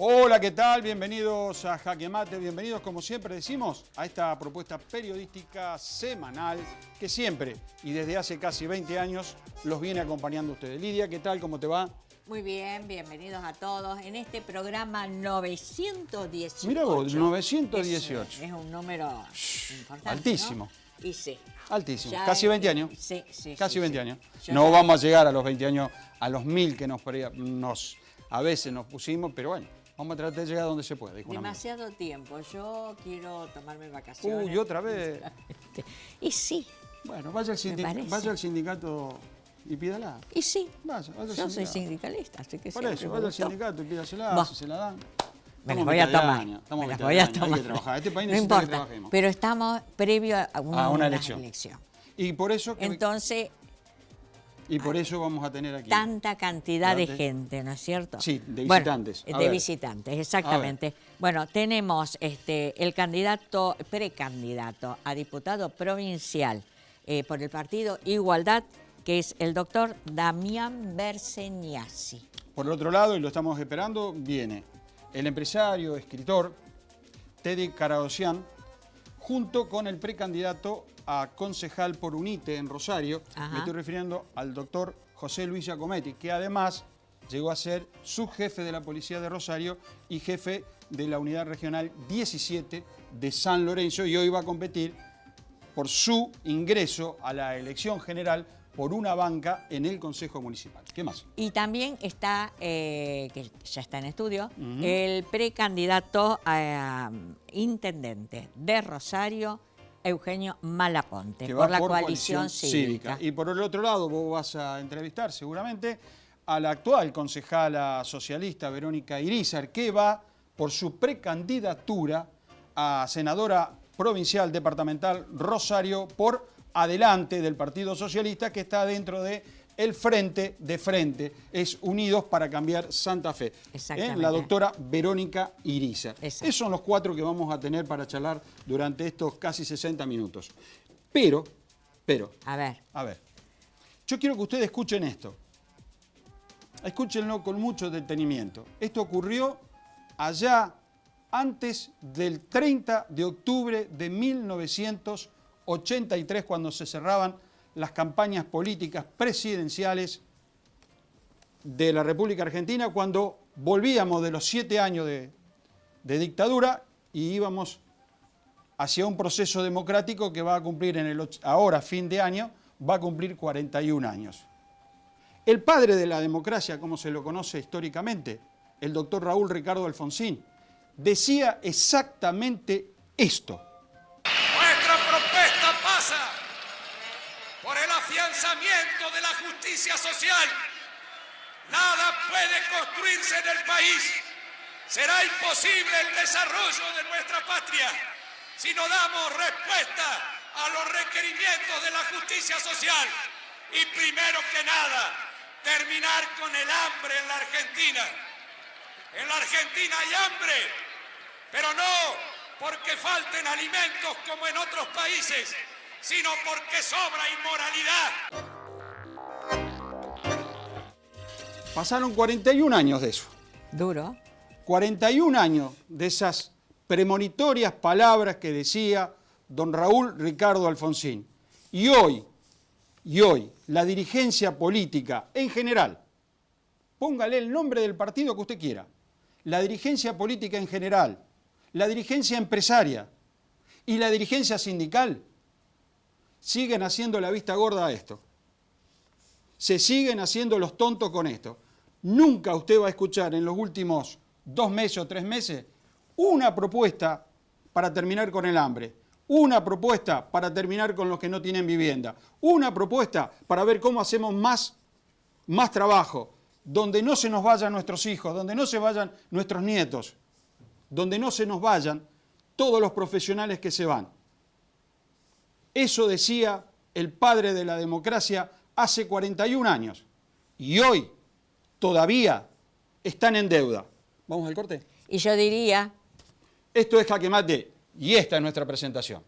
Hola, ¿qué tal? Bienvenidos a Jaque Mate, bienvenidos como siempre decimos a esta propuesta periodística semanal que siempre y desde hace casi 20 años los viene acompañando ustedes. Lidia, ¿qué tal? ¿Cómo te va? Muy bien, bienvenidos a todos en este programa 918. Mira vos, 918. Es un número importante, altísimo. ¿no? Y sí. Altísimo, Ya casi 20 años. Sí. Casi 20 años. Yo No ya- vamos a llegar a los 20 años, a los 1000 que a veces nos pusimos, pero bueno, vamos a tratar de llegar a donde se puede. Dijo un amigo. Demasiado tiempo. Yo quiero tomarme vacaciones. Uy, otra vez. Y sí, Bueno, vaya parece. al sindicato y pídala. y sí. Vaya al Yo soy sindicato. sindicalista, así que Por siempre eso, me vaya al gustó. sindicato y pídasela, Bah. si se la dan. Me Estamos las voy a mitad de tomar. año, estamos Me las mitad voy de a año, hay tomar. que trabajar. Este país No necesita que importa, trabajemos. pero estamos previo a una elección. Y por eso Entonces, vamos a tener aquí. tanta cantidad de Fíjate. gente, ¿no es cierto? Sí, de Bueno, visitantes. A de ver. visitantes, exactamente. Bueno, tenemos el precandidato a diputado provincial por el partido Igualdad, que es el doctor Damián Berseñasi. Por el otro lado, y lo estamos esperando, viene el empresario, escritor, Teddy Caradosian, junto con el precandidato a concejal por UNITE en Rosario. Ajá. Me estoy refiriendo al doctor José Luis Giacometti, que además llegó a ser subjefe de la Policía de Rosario y jefe de la Unidad Regional 17 de San Lorenzo, y hoy va a competir por su ingreso a la elección general por una banca en el Consejo Municipal. ¿Qué más? Y también está, que ya está en estudio, el precandidato a intendente de Rosario, Eugenio Malaponte, Que por va la por coalición cívica. Y por el otro lado, vos vas a entrevistar seguramente a la actual concejala socialista Verónica Irizar, que va por su precandidatura a senadora provincial departamental Rosario por adelante del Partido Socialista, que está dentro de el Frente de Frente, es Unidos para Cambiar Santa Fe. Exactamente. La doctora Verónica Irizar. Exacto. Esos son los 4 que vamos a tener para charlar durante estos casi 60 minutos. Pero, A ver, yo quiero que ustedes escuchen esto. Escúchenlo con mucho detenimiento. Esto ocurrió allá antes del 30 de octubre de 1983, cuando se cerraban las campañas políticas presidenciales de la República Argentina, cuando volvíamos de los 7 años de dictadura y íbamos hacia un proceso democrático que va a cumplir ahora, fin de año, va a cumplir 41 años. El padre de la democracia, como se lo conoce históricamente, el doctor Raúl Ricardo Alfonsín, decía exactamente esto. Nuestra propuesta pasa por el afianzamiento de la justicia social. Nada puede construirse en el país. Será imposible el desarrollo de nuestra patria si no damos respuesta a los requerimientos de la justicia social. Y primero que nada, terminar con el hambre en la Argentina. En la Argentina hay hambre, pero no porque falten alimentos como en otros países, sino porque sobra inmoralidad. Pasaron 41 años de eso. duro. 41 años de esas premonitorias palabras que decía don Raúl Ricardo Alfonsín. Y hoy, la dirigencia política en general, póngale el nombre del partido que usted quiera, la dirigencia política en general, la dirigencia empresaria y la dirigencia sindical, siguen haciendo la vista gorda a esto. Se siguen haciendo los tontos con esto. Nunca usted va a escuchar en los últimos 2 meses o 3 meses una propuesta para terminar con el hambre, una propuesta para terminar con los que no tienen vivienda, una propuesta para ver cómo hacemos más trabajo, donde no se nos vayan nuestros hijos, donde no se vayan nuestros nietos, donde no se nos vayan todos los profesionales que se van. Eso decía el padre de la democracia hace 41 años y hoy todavía están en deuda. ¿Vamos al corte? Y yo diría, Esto es Jaque Mate y esta es nuestra presentación.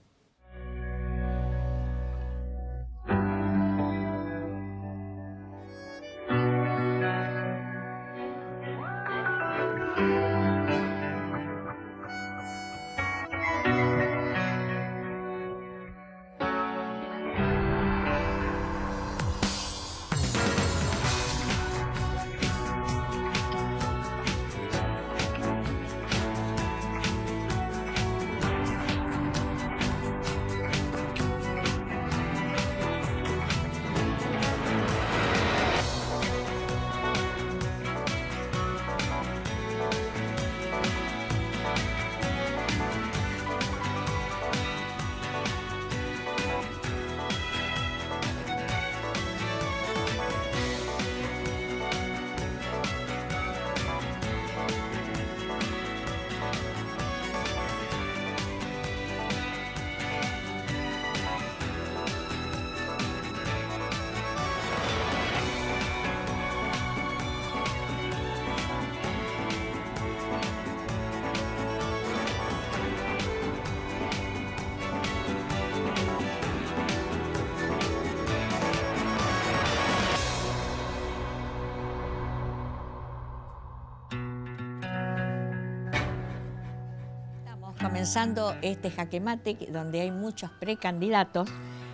comenzando este jaque mate donde hay muchos precandidatos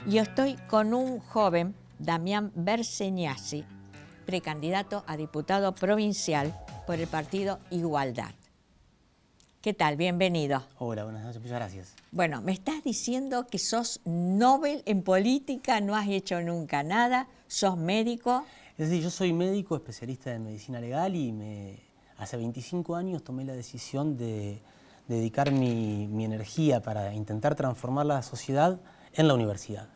y estoy con un joven, Damián Berseñasi, precandidato a diputado provincial por el partido Igualdad. ¿Qué tal? Bienvenido. Hola, buenas noches, muchas gracias. Bueno, me estás diciendo que sos Nobel en política, no has hecho nunca nada, sos médico. Es decir, yo soy médico, especialista en medicina legal y hace 25 años tomé la decisión de dedicar mi energía para intentar transformar la sociedad en la universidad.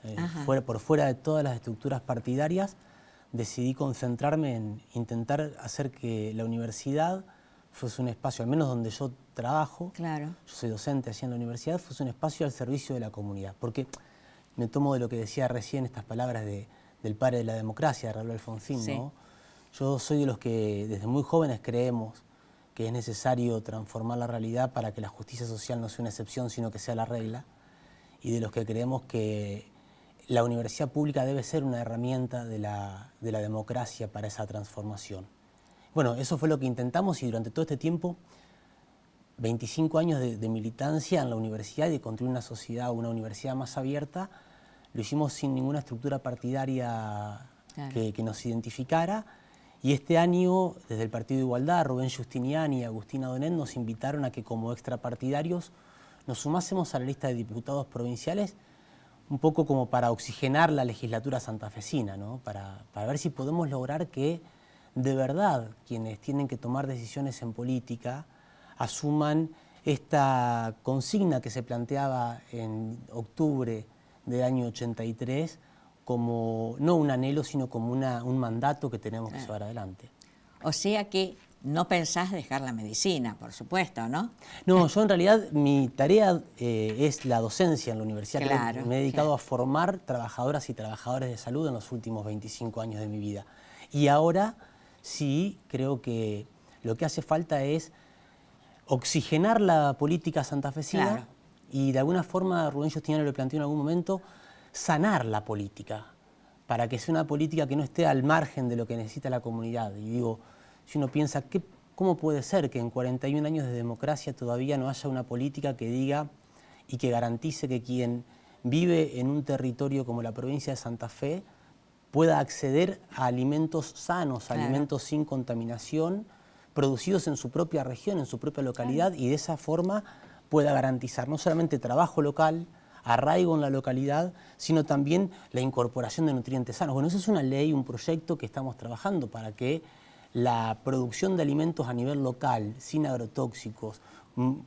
Por fuera de todas las estructuras partidarias, decidí concentrarme en intentar hacer que la universidad fuese un espacio, al menos donde yo trabajo, claro. Yo soy docente así en la universidad, fuese un espacio al servicio de la comunidad. Porque me tomo de lo que decía recién estas palabras del padre de la democracia, de Raúl Alfonsín, sí. ¿no? Yo soy de los que desde muy jóvenes creemos que es necesario transformar la realidad para que la justicia social no sea una excepción, sino que sea la regla, y de los que creemos que la universidad pública debe ser una herramienta de la democracia para esa transformación. Bueno, eso fue lo que intentamos y durante todo este tiempo, 25 años de militancia en la universidad y de construir una sociedad, una universidad más abierta, lo hicimos sin ninguna estructura partidaria claro. que nos identificara. Y este año, desde el Partido de Igualdad, Rubén Giustiniani y Agustina Donet nos invitaron a que como extrapartidarios nos sumásemos a la lista de diputados provinciales, un poco como para oxigenar la legislatura santafesina, ¿no? Para ver si podemos lograr que de verdad quienes tienen que tomar decisiones en política asuman esta consigna que se planteaba en octubre del año 83 como no un anhelo, sino como un mandato que tenemos que llevar adelante. O sea que no pensás dejar la medicina, por supuesto, ¿no? No, yo en realidad mi tarea es la docencia en la universidad. Claro, me he dedicado a formar trabajadoras y trabajadores de salud en los últimos 25 años de mi vida. Y ahora sí creo que lo que hace falta es oxigenar la política santafesina claro. Y de alguna forma, Rubén Giustiniani lo planteó en algún momento, sanar la política, para que sea una política que no esté al margen de lo que necesita la comunidad. Y digo, si uno piensa, ¿cómo puede ser que en 41 años de democracia todavía no haya una política que diga y que garantice que quien vive en un territorio como la provincia de Santa Fe pueda acceder a alimentos sanos, claro. Alimentos sin contaminación, producidos en su propia región, en su propia localidad, claro. Y de esa forma pueda garantizar no solamente trabajo local, arraigo en la localidad, sino también la incorporación de nutrientes sanos. Bueno, eso es una ley, un proyecto que estamos trabajando para que la producción de alimentos a nivel local, sin agrotóxicos,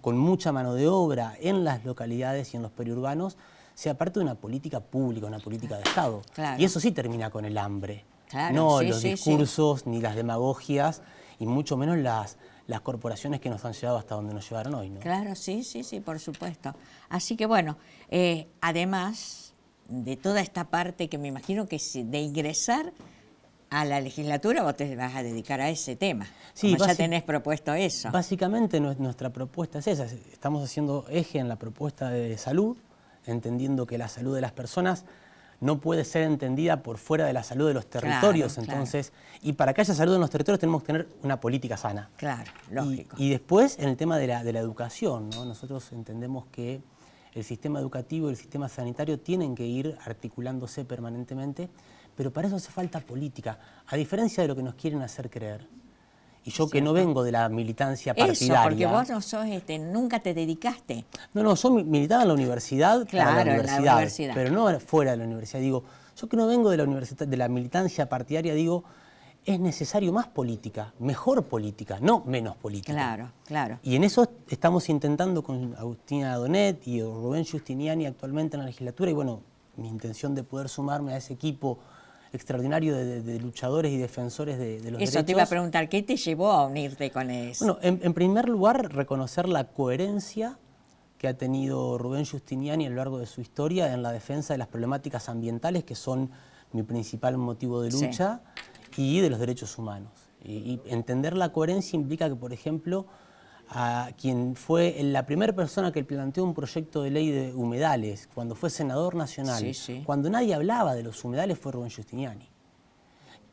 con mucha mano de obra en las localidades y en los periurbanos, sea parte de una política pública, una política de Estado. Claro. Y eso sí termina con el hambre. Claro, no sí, los discursos, ni las demagogias, y mucho menos las corporaciones que nos han llevado hasta donde nos llevaron hoy, ¿no? Claro, sí, por supuesto. Así que bueno, además de toda esta parte que me imagino que de ingresar a la legislatura, vos te vas a dedicar a ese tema. Sí, ya tenés propuesto eso. Básicamente nuestra propuesta es esa. Estamos haciendo eje en la propuesta de salud, entendiendo que la salud de las personas no puede ser entendida por fuera de la salud de los territorios. Claro, entonces, claro. Y para que haya salud en los territorios tenemos que tener una política sana. Claro, lógico. Y después, en el tema de la educación, ¿no? Nosotros entendemos que el sistema educativo y el sistema sanitario tienen que ir articulándose permanentemente, pero para eso hace falta política, a diferencia de lo que nos quieren hacer creer. Y yo que no vengo de la militancia partidaria. Eso, porque vos no sos, nunca te dedicaste. No, yo militaba en la universidad, claro, en la universidad, pero no fuera de la universidad. Digo, yo que no vengo de la militancia partidaria, digo, es necesario más política, mejor política, no menos política. Claro, claro. Y en eso estamos intentando con Agustina Donet y Rubén Giustiniani actualmente en la legislatura, y bueno, mi intención de poder sumarme a ese equipo extraordinario de luchadores y defensores de los derechos. Eso te iba a preguntar, ¿qué te llevó a unirte con eso? Bueno, en primer lugar, reconocer la coherencia que ha tenido Rubén Giustiniani a lo largo de su historia en la defensa de las problemáticas ambientales, que son mi principal motivo de lucha, y de los derechos humanos. Y entender la coherencia implica que, por ejemplo, a quien fue la primera persona que planteó un proyecto de ley de humedales, cuando fue senador nacional, cuando nadie hablaba de los humedales, fue Rubén Giustiniani.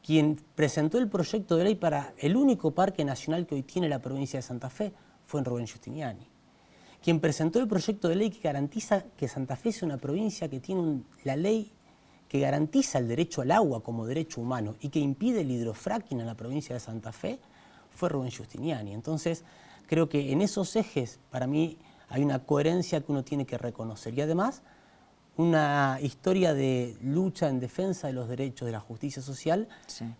Quien presentó el proyecto de ley para el único parque nacional que hoy tiene la provincia de Santa Fe fue Rubén Giustiniani. quien presentó el proyecto de ley que garantiza que Santa Fe es una provincia que tiene la ley que garantiza el derecho al agua como derecho humano y que impide el hidrofracking en la provincia de Santa Fe, fue Rubén Giustiniani. Entonces, creo que en esos ejes, para mí, hay una coherencia que uno tiene que reconocer. Y además, una historia de lucha en defensa de los derechos, de la justicia social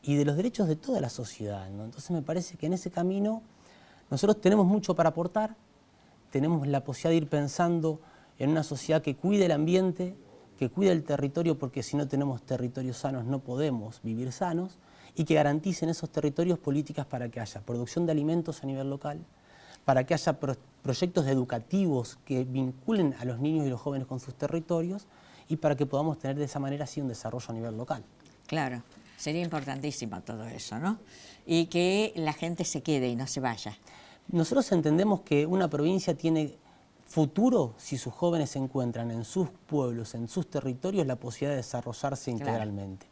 y de los derechos de toda la sociedad, ¿no? Entonces me parece que en ese camino nosotros tenemos mucho para aportar, tenemos la posibilidad de ir pensando en una sociedad que cuide el ambiente, que cuide el territorio, porque si no tenemos territorios sanos no podemos vivir sanos, y que garanticen esos territorios políticas para que haya producción de alimentos a nivel local, para que haya proyectos educativos que vinculen a los niños y los jóvenes con sus territorios y para que podamos tener de esa manera así un desarrollo a nivel local. Claro, sería importantísimo todo eso, ¿no? Y que la gente se quede y no se vaya. Nosotros entendemos que una provincia tiene futuro si sus jóvenes se encuentran en sus pueblos, en sus territorios, la posibilidad de desarrollarse integralmente.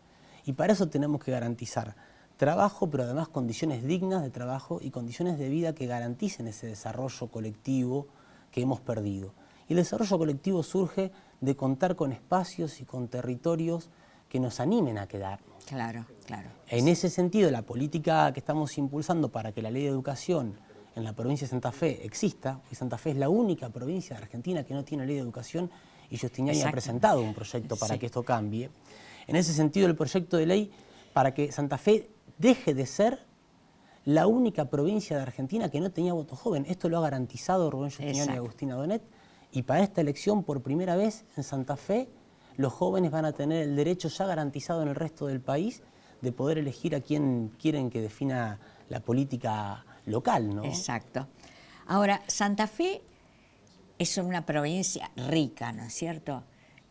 Y para eso tenemos que garantizar trabajo, pero además condiciones dignas de trabajo y condiciones de vida que garanticen ese desarrollo colectivo que hemos perdido. Y el desarrollo colectivo surge de contar con espacios y con territorios que nos animen a quedarnos. Claro, claro. En ese sentido, la política que estamos impulsando para que la ley de educación en la provincia de Santa Fe exista, y Santa Fe es la única provincia de Argentina que no tiene ley de educación, y Giustiniani ha presentado un proyecto para que esto cambie. En ese sentido, el proyecto de ley para que Santa Fe deje de ser la única provincia de Argentina que no tenía voto joven. Esto lo ha garantizado Rubén Giustiniani y Agustina Donet, y para esta elección, por primera vez en Santa Fe, los jóvenes van a tener el derecho ya garantizado en el resto del país de poder elegir a quién quieren que defina la política local, ¿no? Exacto. Ahora, Santa Fe es una provincia rica, ¿no es cierto?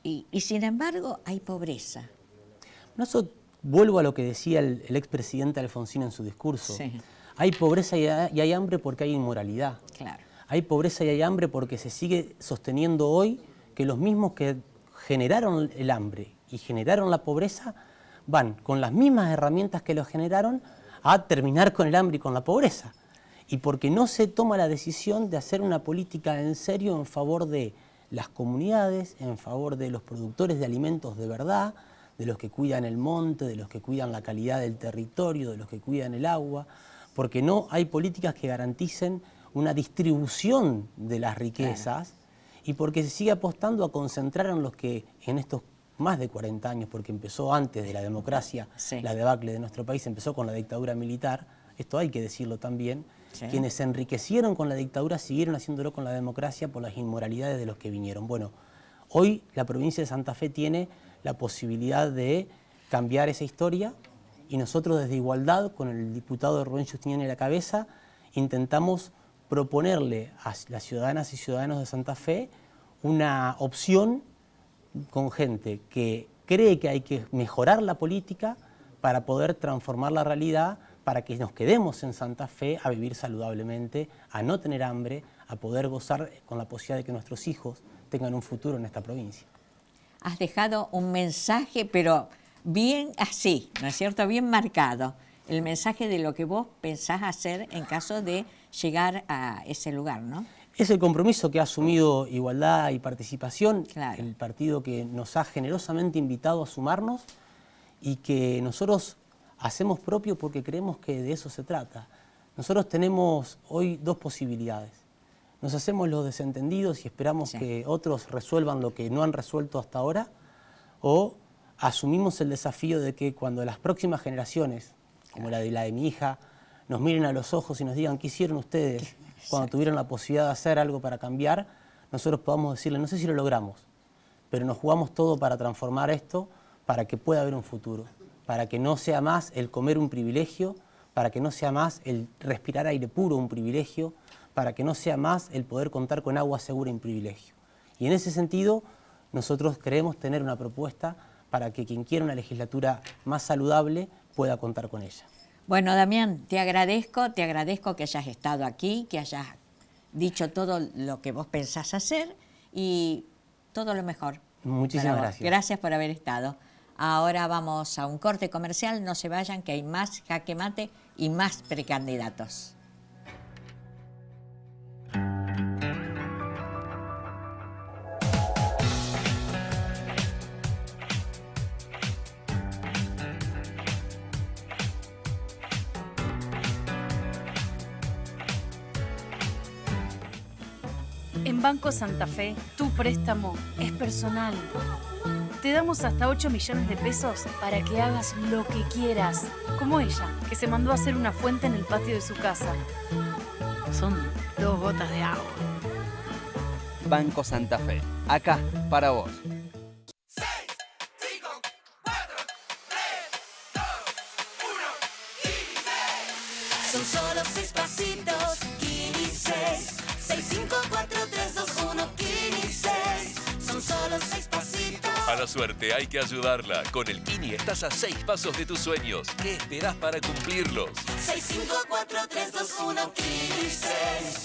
Y sin embargo hay pobreza. No, eso vuelvo a lo que decía el expresidente Alfonsín en su discurso. Sí. Hay pobreza y hay hambre porque hay inmoralidad. Claro. Hay pobreza y hay hambre porque se sigue sosteniendo hoy que los mismos que generaron el hambre y generaron la pobreza van con las mismas herramientas que lo generaron a terminar con el hambre y con la pobreza. Y porque no se toma la decisión de hacer una política en serio en favor de las comunidades, en favor de los productores de alimentos de verdad, de los que cuidan el monte, de los que cuidan la calidad del territorio, de los que cuidan el agua, porque no hay políticas que garanticen una distribución de las riquezas y porque se sigue apostando a concentrar en los que en estos más de 40 años, porque empezó antes de la democracia, la debacle de nuestro país, empezó con la dictadura militar, esto hay que decirlo también, quienes se enriquecieron con la dictadura siguieron haciéndolo con la democracia por las inmoralidades de los que vinieron. Bueno, hoy la provincia de Santa Fe tiene la posibilidad de cambiar esa historia y nosotros desde Igualdad, con el diputado Rubén Giustiniani a la cabeza, intentamos proponerle a las ciudadanas y ciudadanos de Santa Fe una opción con gente que cree que hay que mejorar la política para poder transformar la realidad, para que nos quedemos en Santa Fe a vivir saludablemente, a no tener hambre, a poder gozar con la posibilidad de que nuestros hijos tengan un futuro en esta provincia. Has dejado un mensaje, pero bien así, ¿no es cierto? Bien marcado. El mensaje de lo que vos pensás hacer en caso de llegar a ese lugar, ¿no? Es el compromiso que ha asumido Igualdad y Participación, Claro. el partido que nos ha generosamente invitado a sumarnos y que nosotros hacemos propio porque creemos que de eso se trata. Nosotros tenemos hoy dos posibilidades. Nos hacemos los desentendidos y esperamos que otros resuelvan lo que no han resuelto hasta ahora, o asumimos el desafío de que cuando las próximas generaciones, como la de mi hija, nos miren a los ojos y nos digan qué hicieron ustedes cuando tuvieron la posibilidad de hacer algo para cambiar, nosotros podamos decirle, no sé si lo logramos, pero nos jugamos todo para transformar esto, para que pueda haber un futuro, para que no sea más el comer un privilegio, para que no sea más el respirar aire puro un privilegio, para que no sea más el poder contar con agua segura un privilegio. Y en ese sentido, nosotros queremos tener una propuesta para que quien quiera una legislatura más saludable pueda contar con ella. Bueno, Damián, te agradezco que hayas estado aquí, que hayas dicho todo lo que vos pensás hacer y todo lo mejor. Muchísimas gracias. Gracias por haber estado. Ahora vamos a un corte comercial, no se vayan que hay más Jaque Mate y más precandidatos. En Banco Santa Fe, tu préstamo es personal. Te damos hasta 8 millones de pesos para que hagas lo que quieras. Como ella, que se mandó a hacer una fuente en el patio de su casa. Son 2 gotas de agua. Banco Santa Fe, acá para vos. Son solo 6 pasitos, Kini 6. 6, 5, 4, 3, 2, 1, Kini 6. Son solo 6 pasitos. A la suerte hay que ayudarla. Con el Kini estás a 6 pasos de tus sueños. ¿Qué esperás para cumplirlos? 6, 5, 4, 3, 2, 1, Kini 6.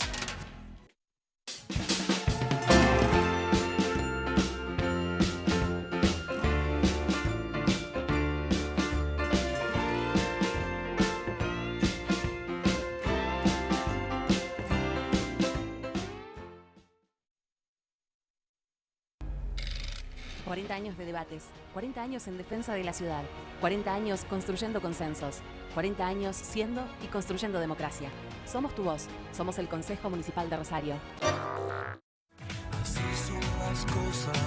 Años de debates, 40 años en defensa de la ciudad, 40 años construyendo consensos, 40 años siendo y construyendo democracia. Somos tu voz, somos el Consejo Municipal de Rosario. Así son las cosas,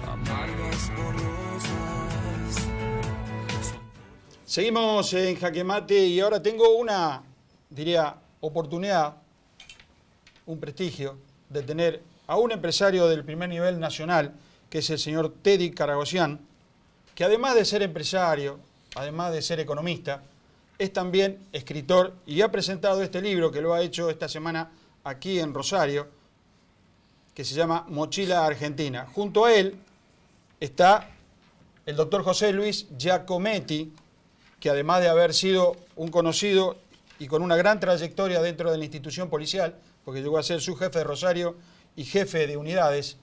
amargas borrosas. Seguimos en Jaque Mate y ahora tengo una, diría, oportunidad, un prestigio de tener a un empresario del primer nivel nacional, que es el señor Teddy Caragosian, que además de ser empresario, además de ser economista, es también escritor y ha presentado este libro que lo ha hecho esta semana aquí en Rosario, que se llama Mochila Argentina. Junto a él está el doctor José Luis Giacometti, que además de haber sido un conocido y con una gran trayectoria dentro de la institución policial, porque llegó a ser su jefe de Rosario y jefe de unidades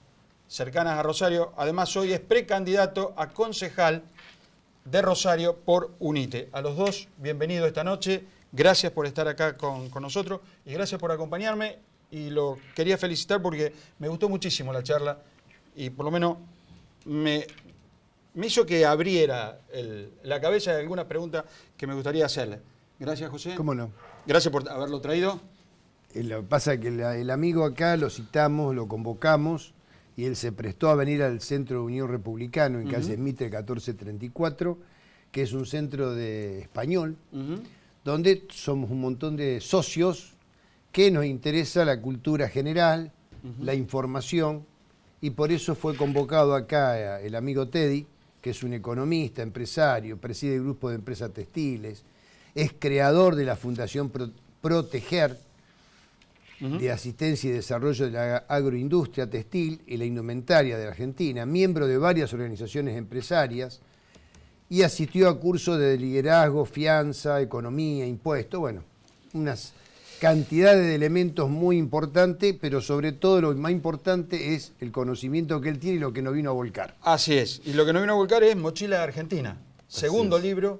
cercanas a Rosario, además hoy es precandidato a concejal de Rosario por UNITE. A los dos, bienvenidos esta noche, gracias por estar acá con nosotros y gracias por acompañarme, y lo quería felicitar porque me gustó muchísimo la charla y por lo menos me hizo que abriera la cabeza de algunas preguntas que me gustaría hacerle. Gracias, José. ¿Cómo no? Gracias por haberlo traído. Lo que pasa es que el amigo acá lo citamos, lo convocamos y él se prestó a venir al Centro de Unión Republicano en calle Mitre 1434, que es un centro de español, donde somos un montón de socios que nos interesa la cultura general, la información, y por eso fue convocado acá el amigo Teddy, que es un economista, empresario, preside el grupo de empresas textiles, es creador de la Fundación Proteger, de asistencia y desarrollo de la agroindustria textil y la indumentaria de la Argentina, miembro de varias organizaciones empresarias y asistió a cursos de liderazgo, fianza, economía, impuestos, bueno, unas cantidades de elementos muy importantes, pero sobre todo lo más importante es el conocimiento que él tiene y lo que nos vino a volcar. Así es, y lo que nos vino a volcar es Mochila Argentina, segundo libro,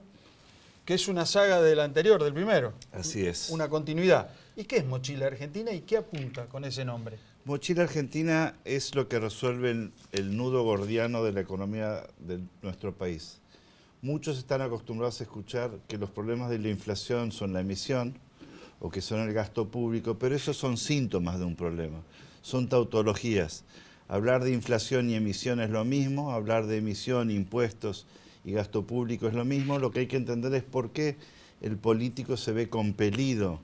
que es una saga del anterior, del primero. Así es. Una continuidad. ¿Y qué es Mochila Argentina y qué apunta con ese nombre? Mochila Argentina es lo que resuelve el nudo gordiano de la economía de nuestro país. Muchos están acostumbrados a escuchar que los problemas de la inflación son la emisión o que son el gasto público, pero esos son síntomas de un problema, son tautologías. Hablar de inflación y emisión es lo mismo, hablar de emisión, impuestos y gasto público es lo mismo. Lo que hay que entender es por qué el político se ve compelido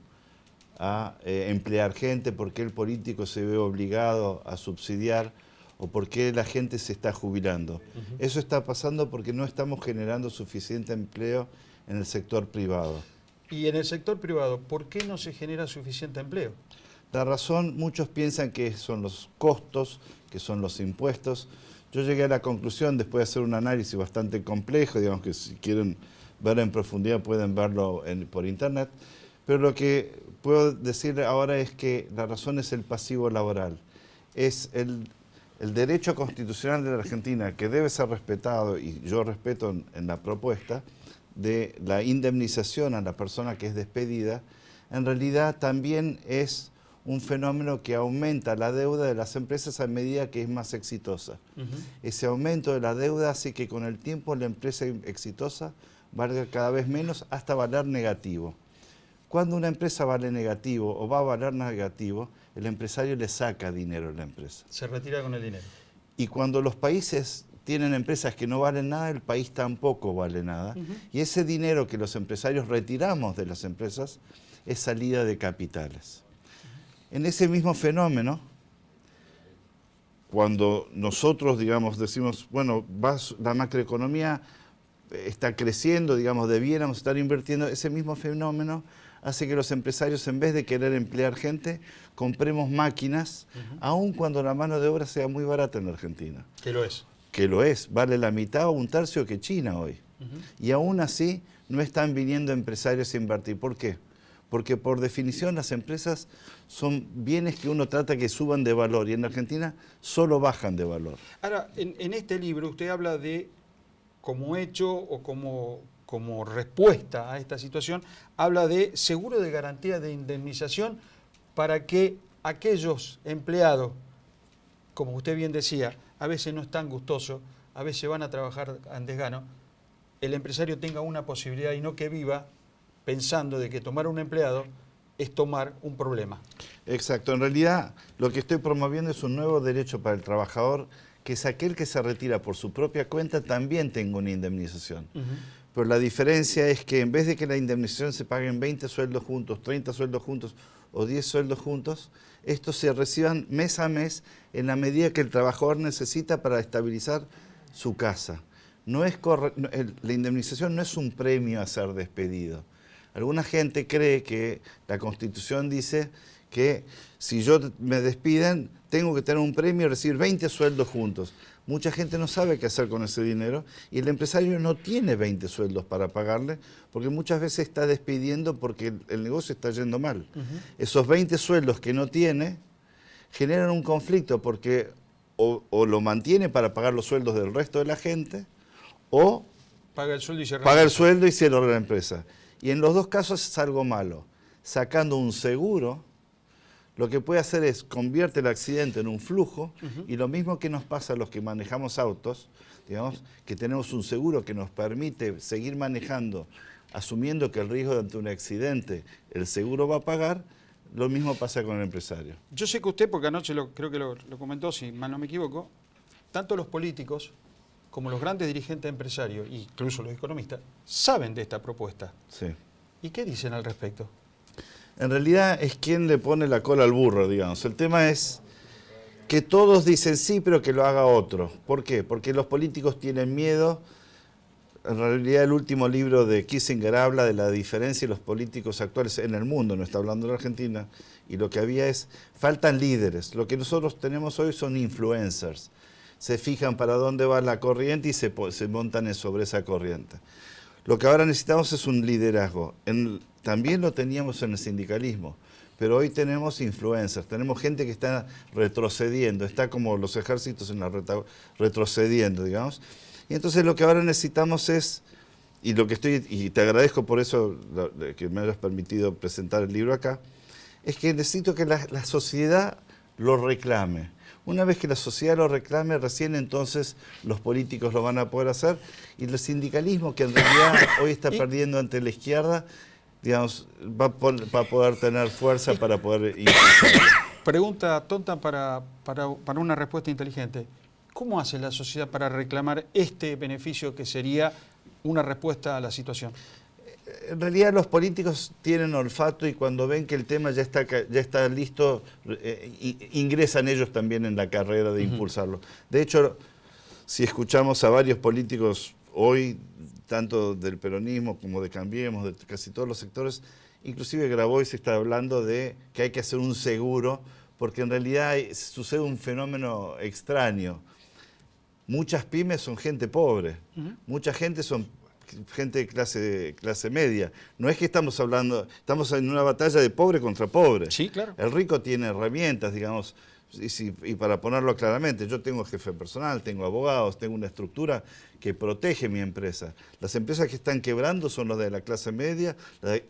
a emplear gente, por qué el político se ve obligado a subsidiar o por qué la gente se está jubilando. Eso está pasando porque no estamos generando suficiente empleo en el sector privado. Y en el sector privado, ¿por qué no se genera suficiente empleo? La razón, muchos piensan que son los costos, que son los impuestos. Yo llegué a la conclusión, después de hacer un análisis bastante complejo, digamos que si quieren verlo en profundidad pueden verlo por internet, pero lo que puedo decir ahora es que la razón es el pasivo laboral. Es el derecho constitucional de la Argentina, que debe ser respetado, y yo respeto en la propuesta, de la indemnización a la persona que es despedida, en realidad también es un fenómeno que aumenta la deuda de las empresas a medida que es más exitosa. Ese aumento de la deuda hace que con el tiempo la empresa exitosa valga cada vez menos hasta valer negativo. Cuando una empresa vale negativo o va a valer negativo, el empresario le saca dinero a la empresa. Se retira con el dinero. Y cuando los países tienen empresas que no valen nada, el país tampoco vale nada. Y ese dinero que los empresarios retiramos de las empresas es salida de capitales. En ese mismo fenómeno, cuando nosotros, digamos, decimos, bueno, la macroeconomía está creciendo, digamos, debiéramos estar invirtiendo, ese mismo fenómeno hace que los empresarios, en vez de querer emplear gente, compremos máquinas, aun cuando la mano de obra sea muy barata en Argentina. Que lo es. Que lo es, vale la mitad o un tercio que China hoy. Y aún así no están viniendo empresarios a invertir. ¿Por qué? Porque por definición las empresas son bienes que uno trata que suban de valor y en Argentina solo bajan de valor. Ahora, en este libro usted habla de, como hecho o como respuesta a esta situación, habla de seguro de garantía de indemnización para que aquellos empleados, como usted bien decía, a veces no es tan gustoso, a veces van a trabajar en desgano, el empresario tenga una posibilidad y no que viva pensando de que tomar un empleado es tomar un problema. Exacto, en realidad lo que estoy promoviendo es un nuevo derecho para el trabajador, que es aquel que se retira por su propia cuenta también tenga una indemnización. Pero la diferencia es que en vez de que la indemnización se paguen 20 sueldos juntos, 30 sueldos juntos o 10 sueldos juntos, estos se reciban mes a mes en la medida que el trabajador necesita para estabilizar su casa. No es la indemnización no es un premio a ser despedido. Alguna gente cree que la Constitución dice que si yo me despiden, tengo que tener un premio y recibir 20 sueldos juntos. Mucha gente no sabe qué hacer con ese dinero y el empresario no tiene 20 sueldos para pagarle porque muchas veces está despidiendo porque el negocio está yendo mal. Esos 20 sueldos que no tiene generan un conflicto porque o lo mantiene para pagar los sueldos del resto de la gente o paga el sueldo y cierra la empresa. Y en los dos casos es algo malo. Sacando un seguro, lo que puede hacer es convierte el accidente en un flujo y lo mismo que nos pasa a los que manejamos autos, digamos, que tenemos un seguro que nos permite seguir manejando, asumiendo que el riesgo ante un accidente el seguro va a pagar, lo mismo pasa con el empresario. Yo sé que usted, porque anoche creo que lo comentó, si mal no me equivoco, tanto los políticos como los grandes dirigentes empresarios, incluso los economistas, saben de esta propuesta. Sí. ¿Y qué dicen al respecto? En realidad es quien le pone la cola al burro, digamos. El tema es que todos dicen sí, pero que lo haga otro. ¿Por qué? Porque los políticos tienen miedo. En realidad el último libro de Kissinger habla de la diferencia de los políticos actuales en el mundo, no está hablando de la Argentina, y lo que había es, faltan líderes. Lo que nosotros tenemos hoy son influencers. Se fijan para dónde va la corriente y se montan sobre esa corriente. Lo que ahora necesitamos es un liderazgo. También lo teníamos en el sindicalismo, pero hoy tenemos influencers, tenemos gente que está retrocediendo, está como los ejércitos en retrocediendo, digamos. Y entonces lo que ahora necesitamos es, y te agradezco por eso que me hayas permitido presentar el libro acá, es que necesito que la sociedad lo reclame. Una vez que la sociedad lo reclame, recién entonces los políticos lo van a poder hacer y el sindicalismo, que en realidad hoy está perdiendo ante la izquierda, digamos, va a poder tener fuerza para poder impulsarlo. Pregunta tonta para una respuesta inteligente. ¿Cómo hace la sociedad para reclamar este beneficio que sería una respuesta a la situación? En realidad los políticos tienen olfato y cuando ven que el tema ya está listo, ingresan ellos también en la carrera de impulsarlo. De hecho, si escuchamos a varios políticos hoy, tanto del peronismo como de Cambiemos, de casi todos los sectores, inclusive Grabois está hablando de que hay que hacer un seguro, porque en realidad sucede un fenómeno extraño. Muchas pymes son gente pobre, mucha gente son gente de clase media. No es que estamos en una batalla de pobre contra pobre. Sí, claro. El rico tiene herramientas, digamos, y para ponerlo claramente, yo tengo jefe personal, tengo abogados, tengo una estructura que protege mi empresa. Las empresas que están quebrando son las de la clase media,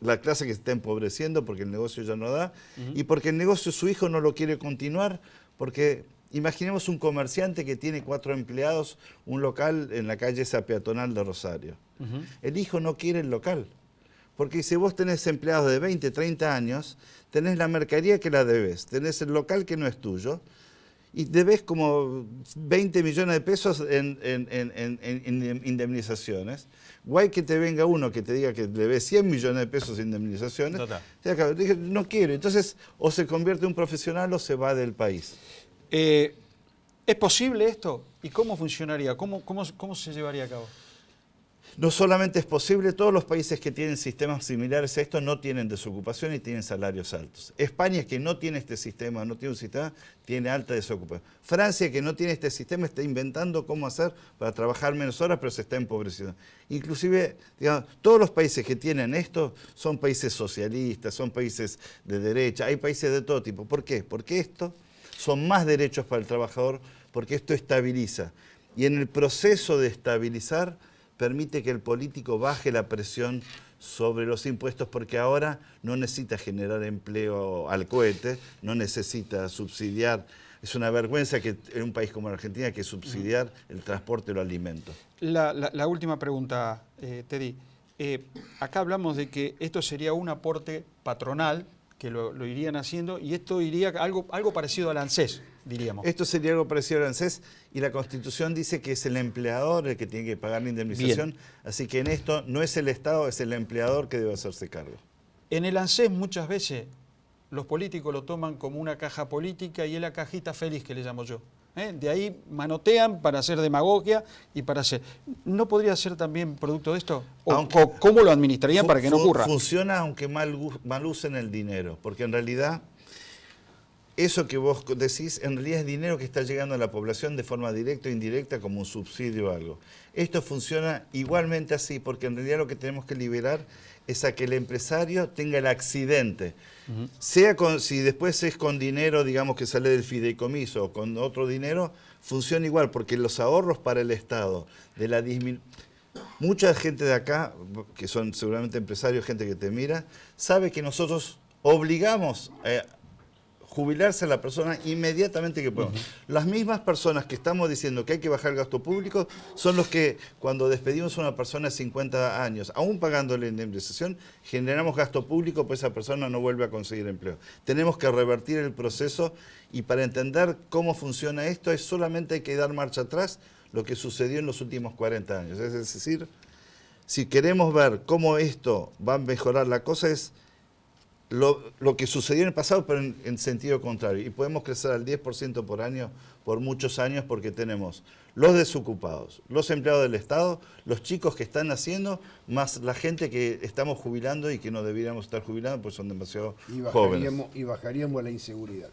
la clase que se está empobreciendo porque el negocio ya no da, y porque el negocio su hijo no lo quiere continuar, porque imaginemos un comerciante que tiene 4 empleados, un local en la calle esa peatonal de Rosario. El hijo no quiere el local, Porque si vos tenés empleados de 20, 30 años, tenés la mercadería que la debes, tenés el local que no es tuyo, y debes como 20 millones de pesos en indemnizaciones. Guay que te venga uno que te diga que debes 100 millones de pesos en indemnizaciones. Dije, no quiero. Entonces, o se convierte en un profesional o se va del país. ¿Es posible esto? ¿Y cómo funcionaría? ¿Cómo se llevaría a cabo? No solamente es posible, todos los países que tienen sistemas similares a esto no tienen desocupación y tienen salarios altos. España, que no tiene este sistema, no tiene un sistema, tiene alta desocupación. Francia, que no tiene este sistema, está inventando cómo hacer para trabajar menos horas, pero se está empobreciendo. Inclusive, digamos, todos los países que tienen esto son países socialistas, son países de derecha, hay países de todo tipo. ¿Por qué? Porque esto son más derechos para el trabajador, porque esto estabiliza. Y en el proceso de estabilizar, permite que el político baje la presión sobre los impuestos, porque ahora no necesita generar empleo al cohete, no necesita subsidiar. Es una vergüenza que en un país como la Argentina que subsidiar el transporte o los alimentos. La última pregunta, Teddy. Acá hablamos de que esto sería un aporte patronal, que lo irían haciendo, y esto iría algo parecido al ANSES, diríamos. Esto sería algo parecido al ANSES, y la Constitución dice que es el empleador el que tiene que pagar la indemnización, así que en esto no es el Estado, es el empleador que debe hacerse cargo. En el ANSES muchas veces los políticos lo toman como una caja política y es la cajita feliz que le llamo yo. De ahí manotean para hacer demagogia y para hacer... ¿No podría ser también producto de esto? ¿O cómo lo administrarían para que no ocurra? Funciona aunque mal usen el dinero, porque en realidad eso que vos decís en realidad es dinero que está llegando a la población de forma directa o indirecta como un subsidio o algo. Esto funciona igualmente así, porque en realidad lo que tenemos que liberar es a que el empresario tenga el accidente. Sea si después es con dinero, digamos, que sale del fideicomiso o con otro dinero, funciona igual, porque los ahorros para el Estado, de la mucha gente de acá, que son seguramente empresarios, gente que te mira, sabe que nosotros obligamos a jubilarse a la persona inmediatamente que podemos. Las mismas personas que estamos diciendo que hay que bajar el gasto público son los que cuando despedimos a una persona de 50 años, aún pagando la indemnización, generamos gasto público, pues esa persona no vuelve a conseguir empleo. Tenemos que revertir el proceso y para entender cómo funciona esto es solamente hay que dar marcha atrás lo que sucedió en los últimos 40 años. Es decir, si queremos ver cómo esto va a mejorar la cosa es lo que sucedió en el pasado, pero en sentido contrario. Y podemos crecer al 10% por año por muchos años porque tenemos los desocupados, los empleados del Estado, los chicos que están naciendo, más la gente que estamos jubilando y que no deberíamos estar jubilando porque son demasiado jóvenes. Y bajaríamos la inseguridad.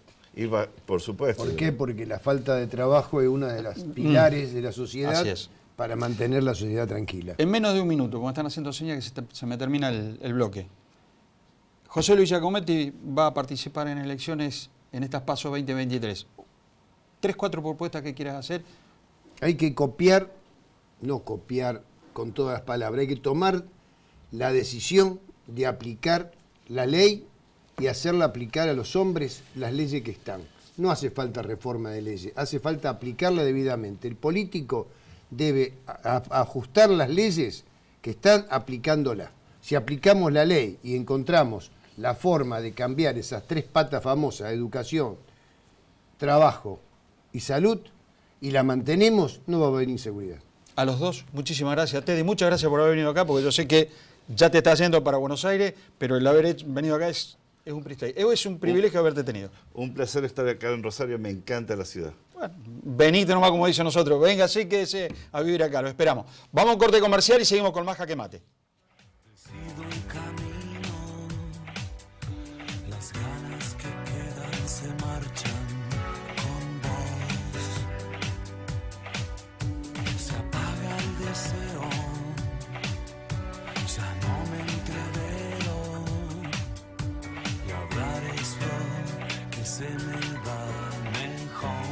Por supuesto. ¿Por qué? Porque la falta de trabajo es una de las pilares de la sociedad para mantener la sociedad tranquila. En menos de un minuto, como están haciendo señas que se me termina el bloque. José Luis Giacometti va a participar en elecciones en estas PASO 2023. 3, 4 propuestas que quieras hacer. Hay que copiar, no copiar con todas las palabras, hay que tomar la decisión de aplicar la ley y hacerla aplicar a los hombres las leyes que están. No hace falta reforma de leyes, hace falta aplicarla debidamente. El político debe ajustar las leyes que están aplicándolas. Si aplicamos la ley y encontramos la forma de cambiar esas 3 patas famosas, educación, trabajo y salud, y la mantenemos, no va a haber inseguridad. A los dos, muchísimas gracias. Teddy, muchas gracias por haber venido acá, porque yo sé que ya te estás yendo para Buenos Aires, pero el haber venido acá es un privilegio haberte tenido. Un placer estar acá en Rosario, me encanta la ciudad. Bueno, venite nomás como dicen nosotros, venga, sí, quédese a vivir acá, lo esperamos. Vamos a un corte comercial y seguimos con más Jaque Mate. Se marchan con vos, se apaga el deseo, ya no me entrevero y hablar es lo que se me da mejor.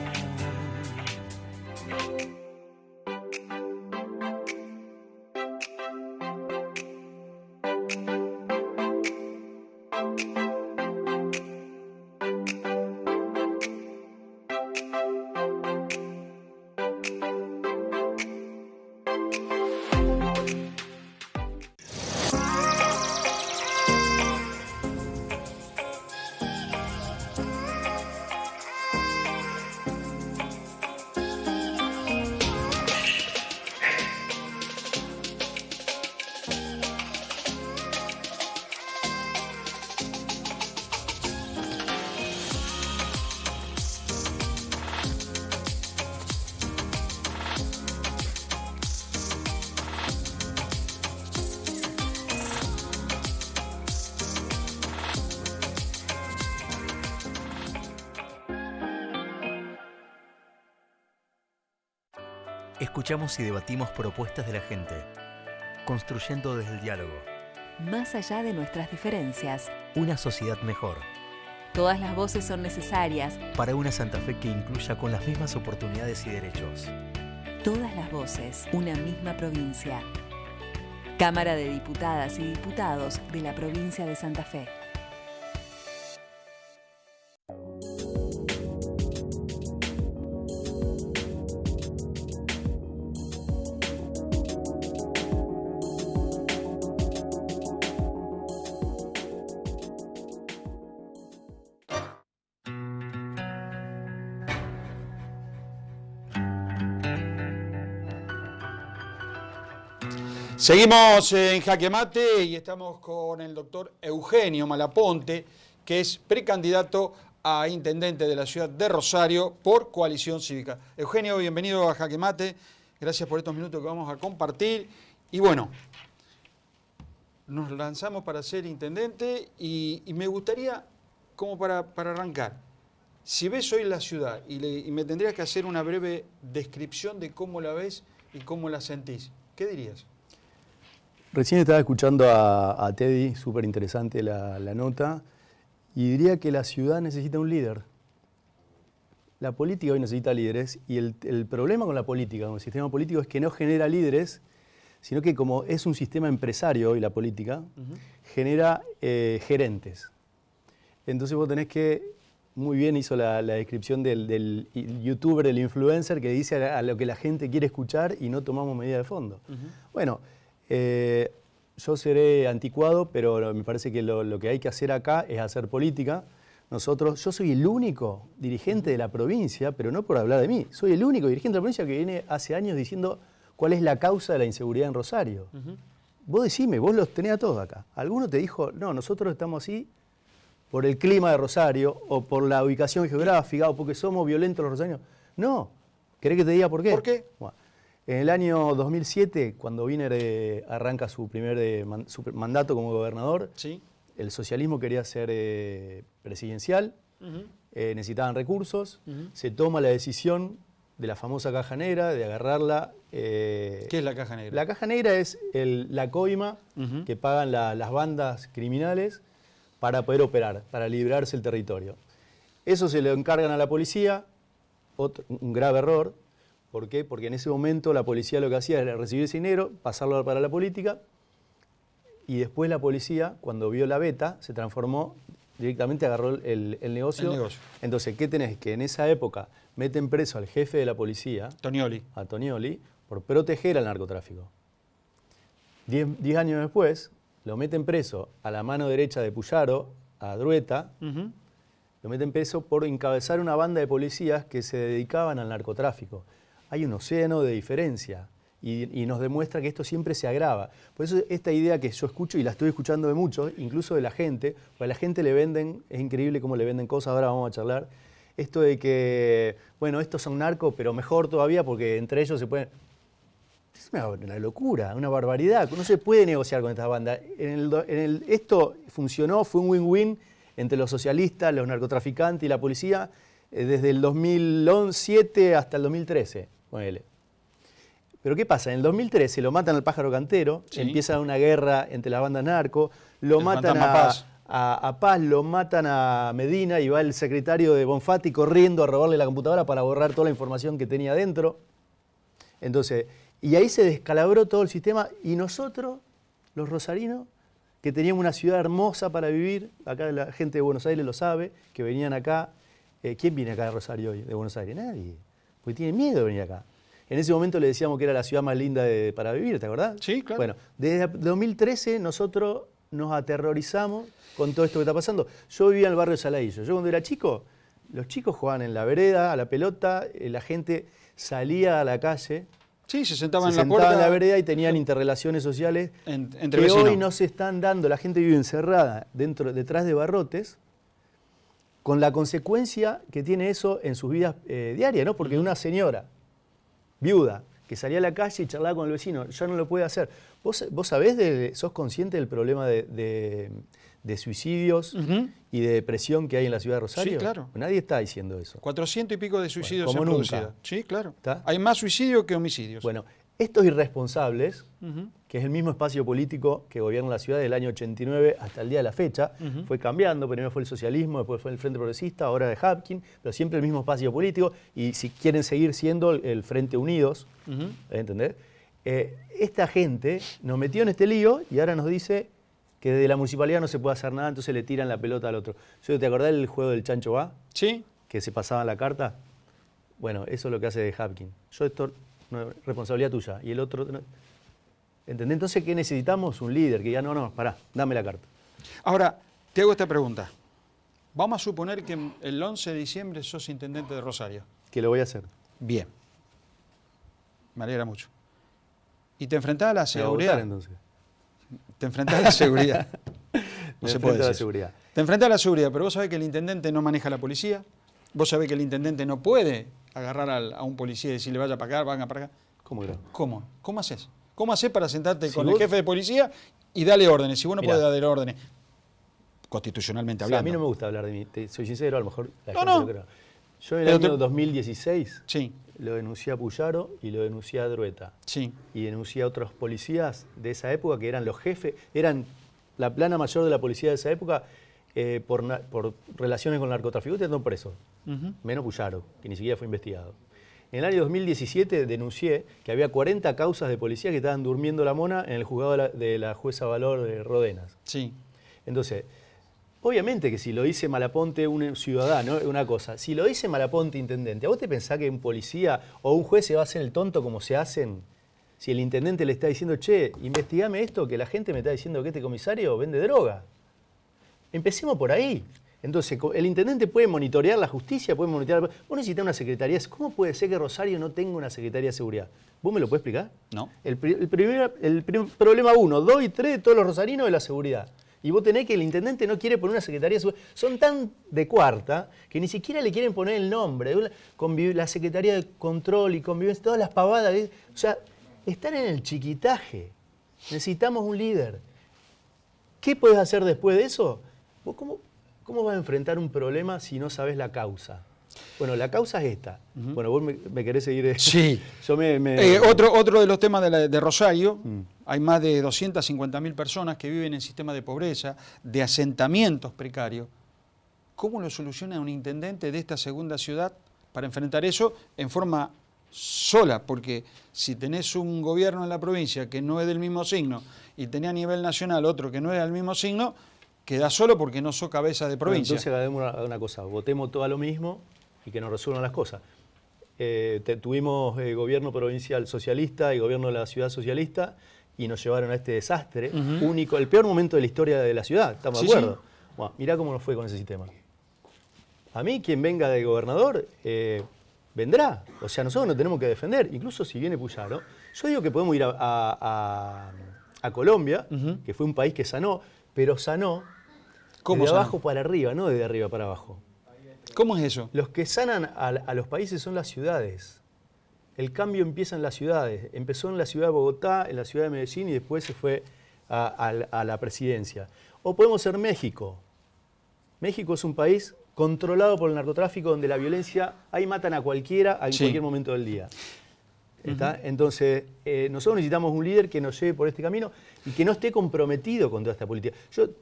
Escuchamos y debatimos propuestas de la gente, construyendo desde el diálogo Más allá de nuestras diferencias, una sociedad mejor, todas las voces son necesarias. para una Santa Fe que incluya con las mismas oportunidades y derechos. Todas las voces, una misma provincia. Cámara de Diputadas y Diputados de la provincia de Santa Fe. Seguimos en Jaque Mate y estamos con el doctor Eugenio Malaponte, que es precandidato a intendente de la ciudad de Rosario por Coalición Cívica. Eugenio, bienvenido a Jaque Mate. Gracias por estos minutos que vamos a compartir. Y bueno, nos lanzamos para ser intendente y me gustaría, como para arrancar, si ves hoy la ciudad y me tendrías que hacer una breve descripción de cómo la ves y cómo la sentís, ¿qué dirías? Recién estaba escuchando a Teddy, súper interesante la nota, y diría que la ciudad necesita un líder. La política hoy necesita líderes, y el problema con la política, con el sistema político, es que no genera líderes, sino que como es un sistema empresario hoy la política, genera gerentes. Entonces vos tenés que, muy bien hizo la descripción del youtuber, del influencer, que dice a lo que la gente quiere escuchar y no tomamos medidas de fondo. Bueno, yo seré anticuado, pero me parece que lo que hay que hacer acá es hacer política. Yo soy el único dirigente de la provincia, pero no por hablar de mí, soy el único dirigente de la provincia que viene hace años diciendo cuál es la causa de la inseguridad en Rosario. Vos decime, vos los tenés a todos acá. Alguno te dijo, no, nosotros estamos así por el clima de Rosario, o por la ubicación geográfica, o porque somos violentos los rosarinos. No, ¿querés que te diga por qué? ¿Por qué? Bueno, en el año 2007, cuando Wiener arranca su primer su mandato como gobernador, ¿sí? El socialismo quería ser presidencial, necesitaban recursos, se toma la decisión de la famosa caja negra, de agarrarla. ¿Qué es la caja negra? La caja negra es la coima que pagan las bandas criminales para poder operar, para librarse el territorio. Eso se lo encargan a la policía, un grave error. ¿Por qué? Porque en ese momento la policía lo que hacía era recibir ese dinero, pasarlo para la política, y después la policía, cuando vio la beta, se transformó, directamente agarró el negocio. Entonces, ¿qué tenés? Que en esa época meten preso al jefe de la policía, a Tonioli, por proteger al narcotráfico. 10 años después, lo meten preso a la mano derecha de Puyaro, a Drueta, lo meten preso por encabezar una banda de policías que se dedicaban al narcotráfico. Hay un océano de diferencia y nos demuestra que esto siempre se agrava. Por eso esta idea que yo escucho, y la estoy escuchando de muchos, incluso de la gente, porque a la gente le venden, es increíble cómo le venden cosas, ahora vamos a charlar, esto de que, bueno, estos son narcos, pero mejor todavía porque entre ellos se pueden... Es una locura, una barbaridad, no se puede negociar con estas bandas. Esto funcionó, fue un win-win entre los socialistas, los narcotraficantes y la policía desde el 2007 hasta el 2013. Ponele. Pero ¿qué pasa? En el 2013 lo matan al pájaro cantero, empieza una guerra entre las bandas narco, lo matan a Paz, lo matan a Medina y va el secretario de Bonfatti corriendo a robarle la computadora para borrar toda la información que tenía dentro. Entonces, y ahí se descalabró todo el sistema y nosotros, los rosarinos, que teníamos una ciudad hermosa para vivir, acá la gente de Buenos Aires lo sabe, que venían acá. ¿Quién viene acá de Rosario hoy, de Buenos Aires? Nadie, porque tienen miedo de venir acá. En ese momento le decíamos que era la ciudad más linda para vivir, ¿te acordás? Sí, claro. Bueno, desde 2013 nosotros nos aterrorizamos con todo esto que está pasando. Yo vivía en el barrio de Saladillo. Yo cuando era chico, los chicos jugaban en la vereda, a la pelota, la gente salía a la calle. Sí, se sentaban en la puerta. En la vereda y tenían interrelaciones sociales entre que vecinos. Hoy no se están dando. La gente vive encerrada detrás de barrotes, con la consecuencia que tiene eso en sus vidas diarias, ¿no? Porque una señora viuda que salía a la calle y charlaba con el vecino. Ya no lo puede hacer. ¿Vos sabés, sos consciente del problema de suicidios y de depresión que hay en la ciudad de Rosario? Sí, claro. Nadie está diciendo eso. 400 y pico de suicidios como se han nunca. producido. Sí, claro. ¿Está? Hay más suicidios que homicidios. Bueno, estos irresponsables, que es el mismo espacio político que gobierna la ciudad del año 89 hasta el día de la fecha, fue cambiando, primero fue el socialismo, después fue el Frente Progresista, ahora de Hapkin, pero siempre el mismo espacio político, y si quieren seguir siendo el Frente Unidos, ¿entendés? Esta gente nos metió en este lío y ahora nos dice que de la municipalidad no se puede hacer nada, entonces le tiran la pelota al otro. ¿Te acordás del juego del chancho va? Sí. Que se pasaba la carta. Bueno, eso es lo que hace de Hapkin. Yo esto no es responsabilidad tuya. Y el otro... No. ¿Entendés? Entonces, ¿qué necesitamos? Un líder que diga, no, pará, dame la carta. Ahora, te hago esta pregunta. Vamos a suponer que el 11 de diciembre sos intendente de Rosario. Que lo voy a hacer. Bien. Me alegra mucho. Y te enfrentás a la ¿Me va a seguridad. votar, entonces? Te enfrentás a la seguridad. Me enfrento a la seguridad. Te enfrentás a la seguridad, pero vos sabés que el intendente no maneja la policía. Vos sabés que el intendente no puede agarrar a un policía y decirle vaya para acá, venga para acá. ¿Cómo que no? ¿Cómo? ¿Cómo haces? ¿Cómo haces para sentarte Si con vos- el jefe de policía y darle órdenes? Si vos no Mirá. podés darle órdenes, constitucionalmente Sí, hablando. a mí no me gusta hablar de mí, soy sincero, a lo mejor la No, gente no. lo cree. Yo en el Pero año 2016 Sí, lo denuncié a Puyaro y lo denuncié a Drueta. sí. Y denuncié a otros policías de esa época que eran los jefes, eran la plana mayor de la policía de esa época por relaciones con el narcotráfico. Ustedes están presos, menos Puyaro, que ni siquiera fue investigado. En el año 2017 denuncié que había 40 causas de policía que estaban durmiendo la mona en el juzgado de la jueza Valor de Rodenas. Sí. Entonces, obviamente que si lo dice Malaponte un ciudadano, es una cosa. Si lo dice Malaponte intendente, ¿a vos te pensás que un policía o un juez se va a hacer el tonto como se hacen? Si el intendente le está diciendo, che, investigame esto, que la gente me está diciendo que este comisario vende droga. Empecemos por ahí. Entonces, el intendente puede monitorear la justicia, puede monitorear... Vos necesitas una secretaría. ¿Cómo puede ser que Rosario no tenga una secretaría de seguridad? ¿Vos me lo podés explicar? No. El problema 1, 2 y 3 de todos los rosarinos es la seguridad. Y vos tenés que el intendente no quiere poner una secretaría de seguridad. Son tan de cuarta que ni siquiera le quieren poner el nombre. La Secretaría de Control y Convivencia, todas las pavadas. O sea, están en el chiquitaje. Necesitamos un líder. ¿Qué podés hacer después de eso? ¿Vos cómo vas a enfrentar un problema si no sabés la causa? Bueno, la causa es esta. Bueno, vos me querés seguir. Sí. Yo Otro de los temas de Rosario, hay más de 250.000 personas que viven en sistemas de pobreza, de asentamientos precarios. ¿Cómo lo soluciona un intendente de esta segunda ciudad para enfrentar eso en forma sola? Porque si tenés un gobierno en la provincia que no es del mismo signo y tenés a nivel nacional otro que no es del mismo signo, quedás solo porque no sos cabeza de provincia. Entonces hagamos una cosa, votemos todo a lo mismo y que nos resuelvan las cosas. Tuvimos gobierno provincial socialista y gobierno de la ciudad socialista y nos llevaron a este desastre único, el peor momento de la historia de la ciudad, ¿estamos de acuerdo? Sí. Bueno, mirá cómo nos fue con ese sistema. A mí, quien venga de gobernador, vendrá. O sea, nosotros nos tenemos que defender, incluso si viene Puyaro. Yo digo que podemos ir a Colombia, que fue un país que sanó, pero sanó ¿Cómo de sanó? abajo para arriba, no de arriba para abajo. ¿Cómo es eso? Los que sanan a los países son las ciudades. El cambio empieza en las ciudades. Empezó en la ciudad de Bogotá, en la ciudad de Medellín y después se fue a la presidencia. O podemos ser México. México es un país controlado por el narcotráfico donde la violencia, ahí matan a cualquiera en cualquier momento del día. ¿Está? Entonces, nosotros necesitamos un líder que nos lleve por este camino y que no esté comprometido con toda esta política.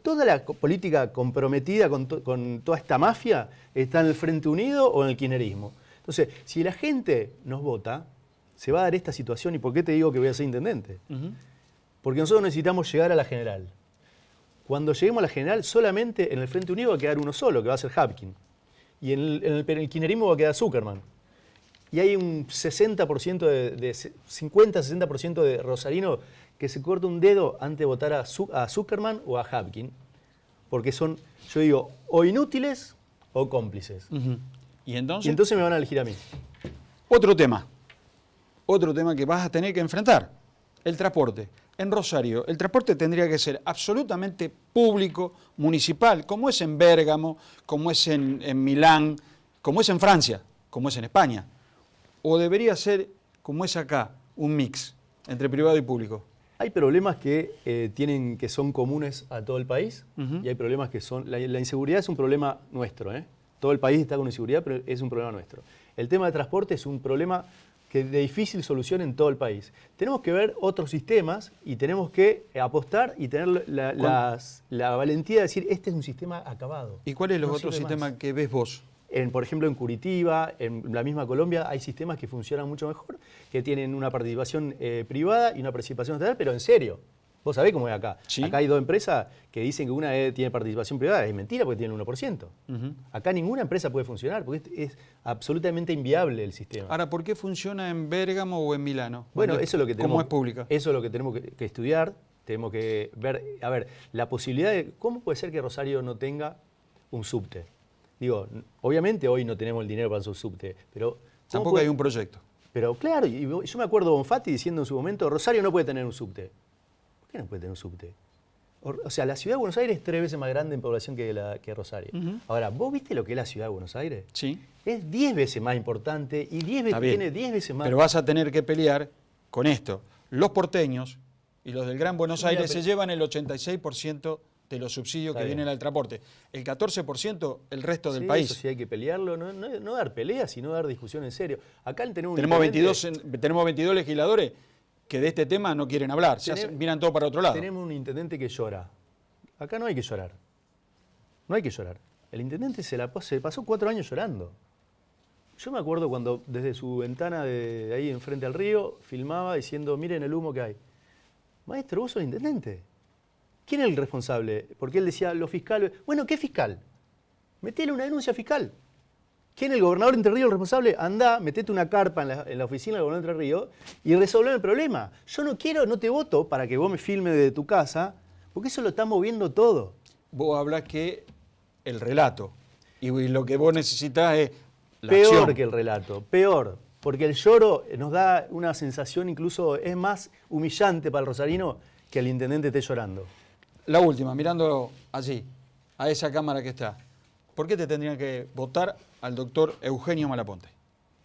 Toda la política comprometida con toda esta mafia está en el Frente Unido o en el kirchnerismo. Entonces, si la gente nos vota, se va a dar esta situación. ¿Y por qué te digo que voy a ser intendente? Porque nosotros necesitamos llegar a la general. Cuando lleguemos a la general, solamente en el Frente Unido va a quedar uno solo, que va a ser Hapkin. Y en el kirchnerismo va a quedar Zuckerman. Y hay un 60%, 50-60% de rosarinos que se corta un dedo antes de votar a Zuckerman o a Hapkin, porque son, yo digo, o inútiles o cómplices. ¿Y entonces? Me van a elegir a mí. Otro tema que vas a tener que enfrentar, el transporte. En Rosario, el transporte tendría que ser absolutamente público, municipal, como es en Bérgamo, como es en Milán, como es en Francia, como es en España. O debería ser, como es acá, un mix entre privado y público. Hay problemas que son comunes a todo el país y hay problemas que son... La inseguridad es un problema nuestro, ¿eh? Todo el país está con inseguridad, pero es un problema nuestro. El tema de transporte es un problema de difícil solución en todo el país. Tenemos que ver otros sistemas y tenemos que apostar y tener la valentía de decir, este es un sistema acabado. ¿Y cuáles son los No otros sirve sistemas más. que ves vos? Por ejemplo, en Curitiba, en la misma Colombia, hay sistemas que funcionan mucho mejor, que tienen una participación privada y una participación estatal, pero en serio. Vos sabés cómo es acá. Sí. Acá hay dos empresas que dicen que una tiene participación privada. Es mentira porque tienen 1%. Acá ninguna empresa puede funcionar porque es absolutamente inviable el sistema. Ahora, ¿por qué funciona en Bérgamo o en Milano? Bueno, eso es lo que tenemos. ¿Cómo es pública? Eso es lo que tenemos que estudiar. Tenemos que ver, a ver, la posibilidad de cómo puede ser que Rosario no tenga un subte. Digo, obviamente hoy no tenemos el dinero para un subte, pero... Tampoco hay un proyecto. Pero claro, y yo me acuerdo de Bonfatti diciendo en su momento, Rosario no puede tener un subte. ¿Por qué no puede tener un subte? O sea, la ciudad de Buenos Aires es 3 veces más grande en población que Rosario. Ahora, ¿vos viste lo que es la ciudad de Buenos Aires? Sí. Es 10 veces más importante y tiene 10 veces más... Pero vas a tener que pelear con esto. Los porteños y los del Gran Buenos Aires se llevan el 86% de los subsidios que vienen al transporte. El 14% el resto del país. Eso sí hay que pelearlo, no dar peleas, sino dar discusión en serio. Acá tenemos 22 legisladores que de este tema no quieren hablar, miran todo para otro lado. Tenemos un intendente que llora. Acá no hay que llorar. No hay que llorar. El intendente se pasó 4 años llorando. Yo me acuerdo cuando desde su ventana de ahí enfrente al río filmaba diciendo, miren el humo que hay. Maestro, vos sos el intendente. ¿Quién es el responsable? Porque él decía, los fiscales... Bueno, ¿qué fiscal? Metele una denuncia fiscal. ¿Quién es el gobernador de Entre Ríos el responsable? Andá, metete una carpa en la oficina del gobernador de Entre Ríos y resolver el problema. Yo no te voto para que vos me filmes desde tu casa, porque eso lo está moviendo todo. Vos hablas que el relato, y lo que vos necesitas es la Peor acción. que el relato, peor. Porque el lloro nos da una sensación, incluso es más humillante para el rosarino que el intendente esté llorando. La última, mirando allí, a esa cámara que está. ¿Por qué te tendrían que votar al doctor Eugenio Malaponte?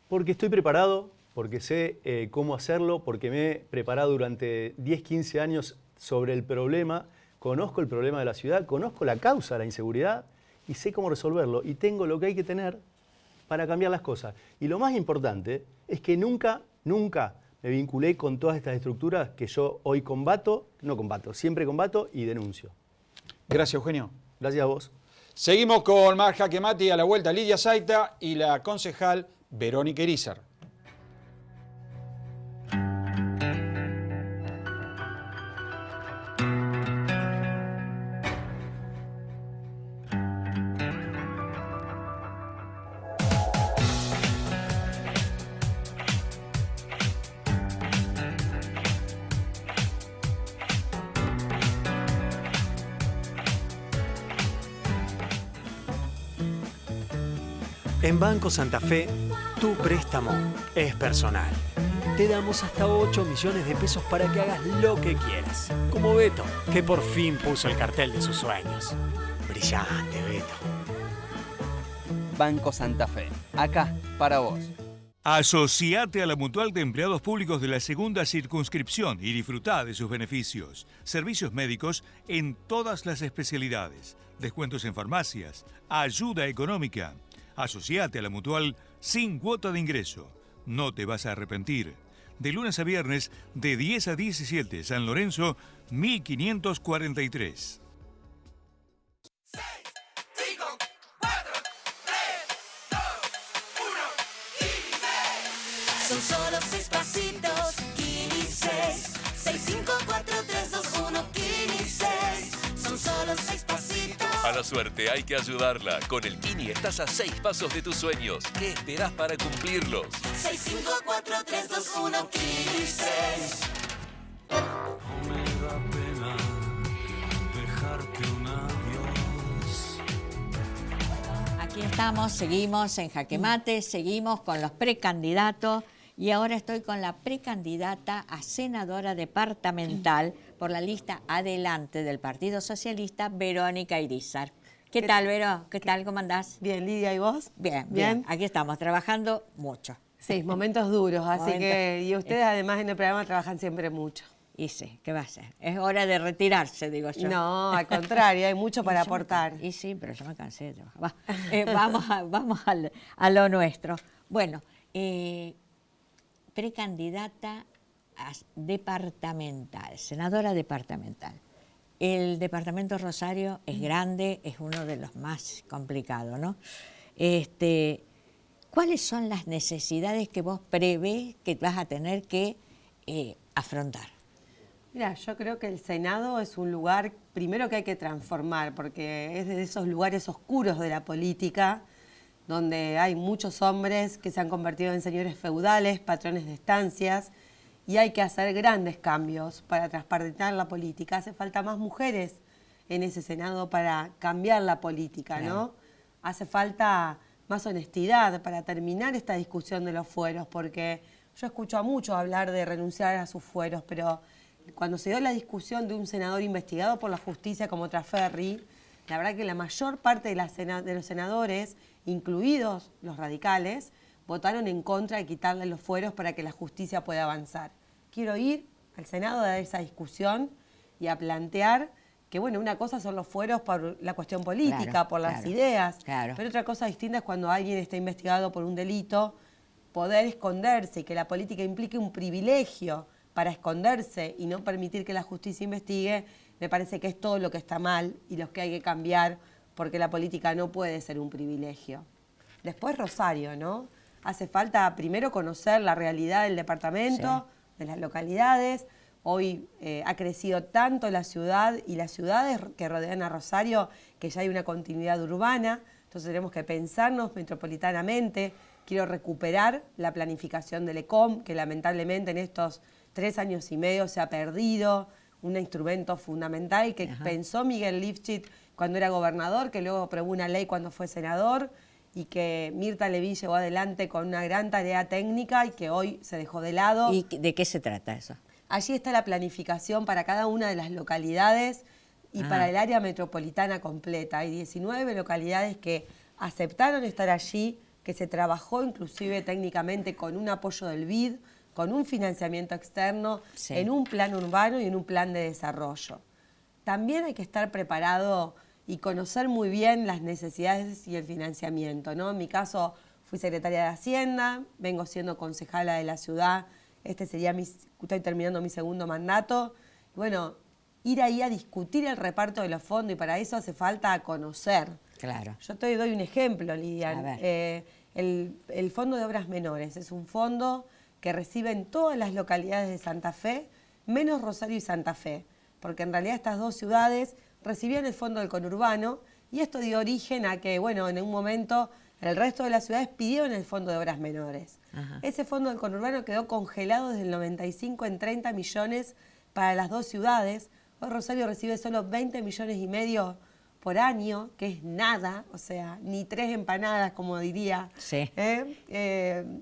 Porque estoy preparado, porque sé cómo hacerlo, porque me he preparado durante 10, 15 años sobre el problema, conozco el problema de la ciudad, conozco la causa de la inseguridad y sé cómo resolverlo. Y tengo lo que hay que tener para cambiar las cosas. Y lo más importante es que nunca me vinculé con todas estas estructuras que yo hoy siempre combato y denuncio. Gracias, Eugenio. Gracias a vos. Seguimos con más Jaque Mate, a la vuelta Lidia Zaita y la concejal Verónica Irizar. En Banco Santa Fe, tu préstamo es personal. Te damos hasta 8 millones de pesos para que hagas lo que quieras. Como Beto, que por fin puso el cartel de sus sueños. Brillante, Beto. Banco Santa Fe, acá para vos. Asociate a la Mutual de Empleados Públicos de la Segunda Circunscripción y disfrutá de sus beneficios. Servicios médicos en todas las especialidades. Descuentos en farmacias. Ayuda económica. Asociate a la Mutual sin cuota de ingreso. No te vas a arrepentir. De lunes a viernes, de 10 a 17, San Lorenzo, 1543. Son solo 6 pasitos, Kini 6. 6, 5, 4, 3, 2, 1, Kini 6. Son solo 6 pasitos. A la suerte hay que ayudarla. Con el Kini estás a 6 pasos de tus sueños. ¿Qué esperás para cumplirlos? 6, 5, 4, 3, 2, 1, Kini 6. No me da pena dejarte un adiós. Aquí estamos, seguimos en Jaque Mate, seguimos con los precandidatos y ahora estoy con la precandidata a senadora departamental por la lista Adelante del Partido Socialista, Verónica Irizar. ¿Qué tal, Vero? ¿Qué tal? ¿Cómo andás? Bien, Lidia, ¿y vos? Bien. Aquí estamos, trabajando mucho. Sí, momentos duros, así Momentos- que, y ustedes además en el programa trabajan siempre mucho. Y sí, ¿qué va a ser? Es hora de retirarse, digo yo. No, al contrario, hay mucho para aportar. Y sí, pero yo me cansé de trabajar. Vamos a lo nuestro. Bueno, precandidata departamental, senadora departamental. El departamento Rosario es grande, es uno de los más complicados, ¿no? ¿Cuáles son las necesidades que vos prevés que vas a tener que afrontar? Mira, yo creo que el Senado es un lugar, primero que hay que transformar, porque es de esos lugares oscuros de la política, donde hay muchos hombres que se han convertido en señores feudales, patrones de estancias, y hay que hacer grandes cambios para transparentar la política. Hace falta más mujeres en ese Senado para cambiar la política, Claro. ¿no? Hace falta más honestidad para terminar esta discusión de los fueros, porque yo escucho a muchos hablar de renunciar a sus fueros, pero cuando se dio la discusión de un senador investigado por la justicia como Traferri, la verdad que la mayor parte de los senadores, incluidos los radicales, votaron en contra de quitarle los fueros para que la justicia pueda avanzar. Quiero ir al Senado a dar esa discusión y a plantear que, bueno, una cosa son los fueros por la cuestión política, Claro, por las claro, ideas, claro. pero otra cosa distinta es cuando alguien está investigado por un delito, poder esconderse y que la política implique un privilegio para esconderse y no permitir que la justicia investigue, me parece que es todo lo que está mal y lo que hay que cambiar, porque la política no puede ser un privilegio. Después Rosario, ¿no? Hace falta primero conocer la realidad del departamento, de las localidades. Hoy ha crecido tanto la ciudad y las ciudades que rodean a Rosario que ya hay una continuidad urbana, entonces tenemos que pensarnos metropolitanamente. Quiero recuperar la planificación del ECOM, que lamentablemente en estos 3 años y medio se ha perdido, un instrumento fundamental que pensó Miguel Lifchit cuando era gobernador, que luego aprobó una ley cuando fue senador y que Mirta Leví llevó adelante con una gran tarea técnica y que hoy se dejó de lado. ¿Y de qué se trata eso? Allí está la planificación para cada una de las localidades y para el área metropolitana completa. Hay 19 localidades que aceptaron estar allí, que se trabajó inclusive técnicamente con un apoyo del BID, con un financiamiento externo, en un plan urbano y en un plan de desarrollo. También hay que estar preparado y conocer muy bien las necesidades y el financiamiento, ¿no? En mi caso fui secretaria de Hacienda, vengo siendo concejala de la ciudad, estoy terminando mi segundo mandato. Bueno, ir ahí a discutir el reparto de los fondos y para eso hace falta conocer. Claro. Yo te doy un ejemplo, Lidian. A ver. El Fondo de Obras Menores es un fondo que reciben todas las localidades de Santa Fe, menos Rosario y Santa Fe, porque en realidad estas dos ciudades recibían el fondo del conurbano y esto dio origen a que, bueno, en un momento el resto de las ciudades pidieron el Fondo de Obras Menores. Ajá. Ese fondo del conurbano quedó congelado desde el 95 en 30 millones para las dos ciudades. Hoy Rosario recibe solo 20 millones y medio por año, que es nada, o sea, ni 3 empanadas, como diría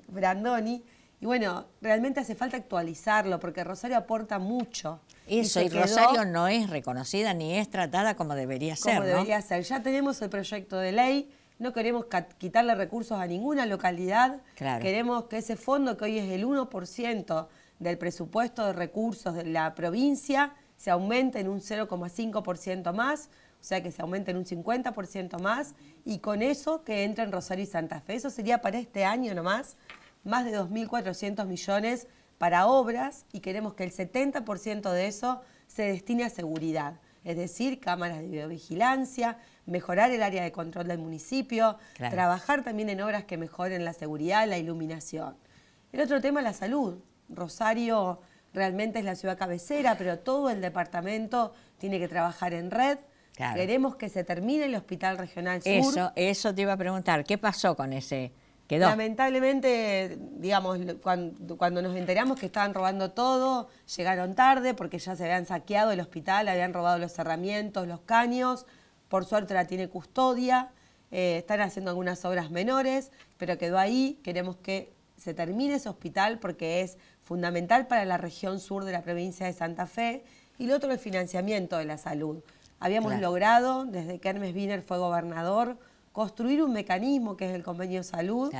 Brandoni. Y bueno, realmente hace falta actualizarlo, porque Rosario aporta mucho. Eso, y Rosario no es reconocida ni es tratada como debería ser, como ¿no? debería ser. Ya tenemos el proyecto de ley, no queremos quitarle recursos a ninguna localidad. Claro. Queremos que ese fondo, que hoy es el 1% del presupuesto de recursos de la provincia, se aumente en un 0,5% más, o sea que se aumente en un 50% más, y con eso que entre en Rosario y Santa Fe. Eso sería para este año nomás, más de 2.400 millones para obras, y queremos que el 70% de eso se destine a seguridad, es decir, cámaras de videovigilancia, mejorar el área de control del municipio, trabajar también en obras que mejoren la seguridad, la iluminación. El otro tema es la salud. Rosario realmente es la ciudad cabecera, pero todo el departamento tiene que trabajar en red. Claro. Queremos que se termine el Hospital Regional Sur. Eso te iba a preguntar, ¿qué pasó con ese? ¿Quedó? Lamentablemente, digamos, cuando nos enteramos que estaban robando todo, llegaron tarde porque ya se habían saqueado el hospital, habían robado los herramientas, los caños. Por suerte la tiene custodia, están haciendo algunas obras menores, pero quedó ahí. Queremos que se termine ese hospital porque es fundamental para la región sur de la provincia de Santa Fe. Y lo otro, el financiamiento de la salud. Habíamos logrado, desde que Hermes Wiener fue gobernador, construir un mecanismo que es el convenio de salud,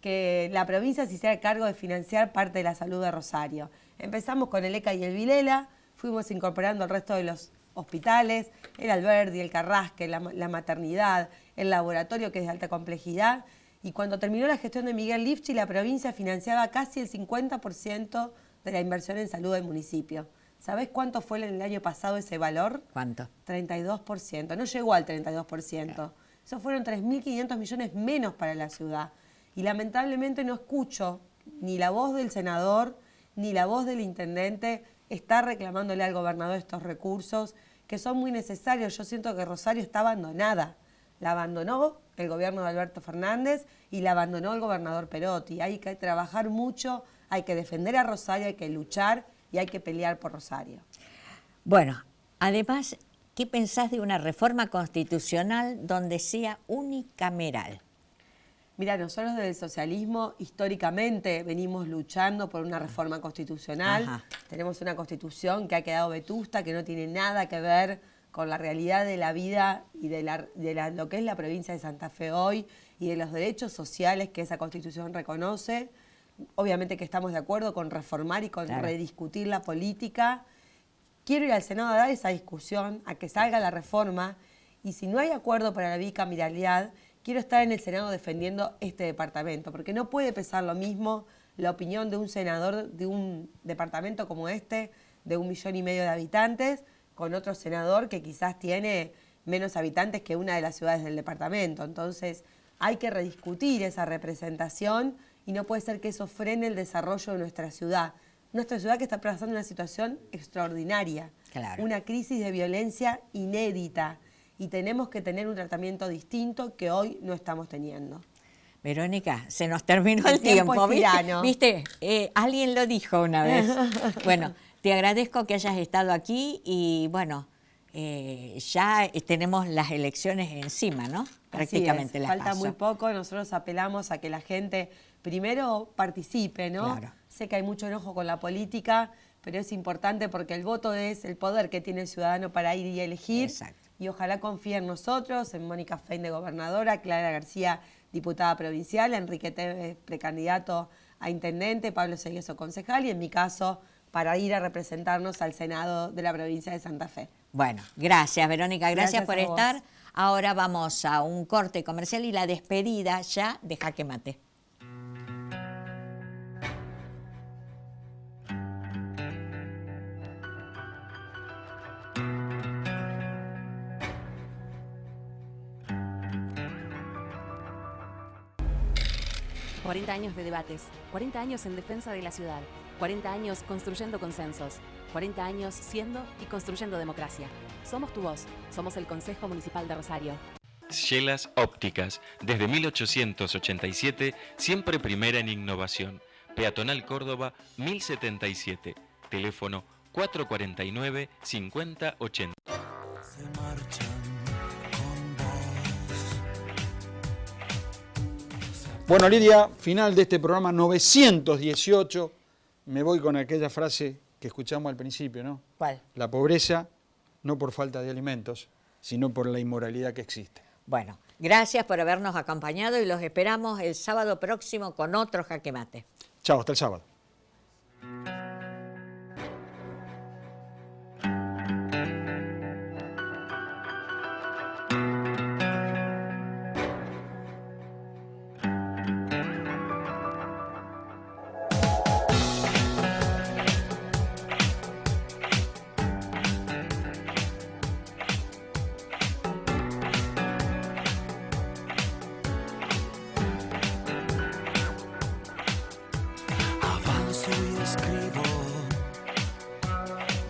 que la provincia se hiciera cargo de financiar parte de la salud de Rosario. Empezamos con el ECA y el Vilela, fuimos incorporando el resto de los hospitales, el Alberdi, el Carrasque, la maternidad, el laboratorio que es de alta complejidad. Y cuando terminó la gestión de Miguel Lifchi, la provincia financiaba casi el 50% de la inversión en salud del municipio. ¿Sabés cuánto fue en el año pasado ese valor? ¿Cuánto? 32%. No llegó al 32%. Claro. Eso fueron 3.500 millones menos para la ciudad. Y lamentablemente no escucho ni la voz del senador ni la voz del intendente está reclamándole al gobernador estos recursos que son muy necesarios. Yo siento que Rosario está abandonada. La abandonó el gobierno de Alberto Fernández y la abandonó el gobernador Perotti. Hay que trabajar mucho, hay que defender a Rosario, hay que luchar y hay que pelear por Rosario. Bueno, además, ¿qué pensás de una reforma constitucional donde sea unicameral? Mira, nosotros desde el socialismo históricamente venimos luchando por una reforma constitucional. Ajá. Tenemos una constitución que ha quedado vetusta, que no tiene nada que ver con la realidad de la vida y de lo que es la provincia de Santa Fe hoy y de los derechos sociales que esa constitución reconoce. Obviamente que estamos de acuerdo con reformar y con rediscutir la política. Quiero ir al Senado a dar esa discusión, a que salga la reforma, y si no hay acuerdo para la bicameralidad, quiero estar en el Senado defendiendo este departamento, porque no puede pesar lo mismo la opinión de un senador de un departamento como este, de 1,5 millones de habitantes, con otro senador que quizás tiene menos habitantes que una de las ciudades del departamento. Entonces, hay que rediscutir esa representación y no puede ser que eso frene el desarrollo de nuestra ciudad. Nuestra ciudad que está pasando una situación extraordinaria, una crisis de violencia inédita, y tenemos que tener un tratamiento distinto que hoy no estamos teniendo. Verónica, se nos terminó el tiempo, ¿viste? Alguien lo dijo una vez. Bueno, te agradezco que hayas estado aquí y bueno, ya tenemos las elecciones encima, ¿no? Prácticamente las falta PASO. Muy poco, nosotros apelamos a que la gente primero participe, ¿no? Claro. Sé que hay mucho enojo con la política, pero es importante porque el voto es el poder que tiene el ciudadano para ir y elegir. Exacto. Y ojalá confíe en nosotros, en Mónica Fein de gobernadora, Clara García, diputada provincial, Enrique Tevez, precandidato a intendente, Pablo Segueso, concejal, y en mi caso, para ir a representarnos al Senado de la provincia de Santa Fe. Bueno, gracias Verónica, gracias por estar. Vos. Ahora vamos a un corte comercial y la despedida ya de Jaque Mate. ...40 años de debates, 40 años en defensa de la ciudad, 40 años construyendo consensos, 40 años siendo y construyendo democracia. Somos tu voz, somos el Consejo Municipal de Rosario. Sielas Ópticas, desde 1887, siempre primera en innovación. Peatonal Córdoba, 1077, teléfono 449-5080. Bueno, Lidia, final de este programa 918. Me voy con aquella frase que escuchamos al principio, ¿no? ¿Cuál? La pobreza no por falta de alimentos, sino por la inmoralidad que existe. Bueno, gracias por habernos acompañado y los esperamos el sábado próximo con otro Jaque Mate. Chao, hasta el sábado.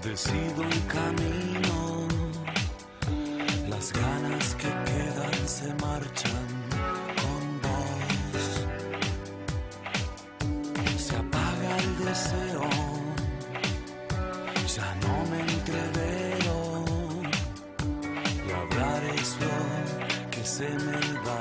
Decido un camino, las ganas que quedan se marchan con vos. Se apaga el deseo, ya no me entrevero, y hablar es lo que se me va.